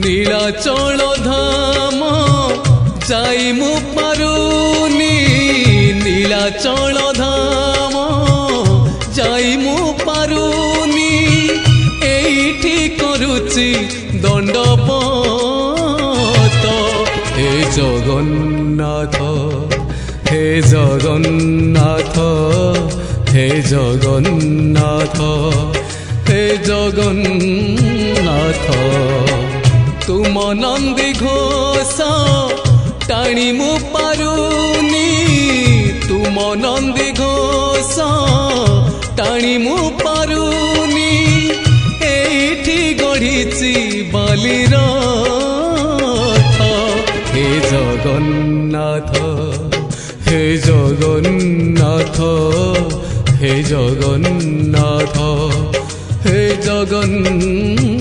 নীলাচল ধাম যাই মু পারুনি নীলাচল ধাম যাই মু পারুনি এইটি করুচি দণ্ডপত হে জগন্নাথ হে জগন্নাথ হে জগন্নাথ হে জগন্নাথ তুম নন্দী ঘোষ টাণি মু পারুনি তুম নন্দী ঘোষ টাণি মু পারুনি এইটি গড়িছি বালির হে জগন্নাথ হে জগন্নাথ হে জগন্নাথ হে জগন্নাথ।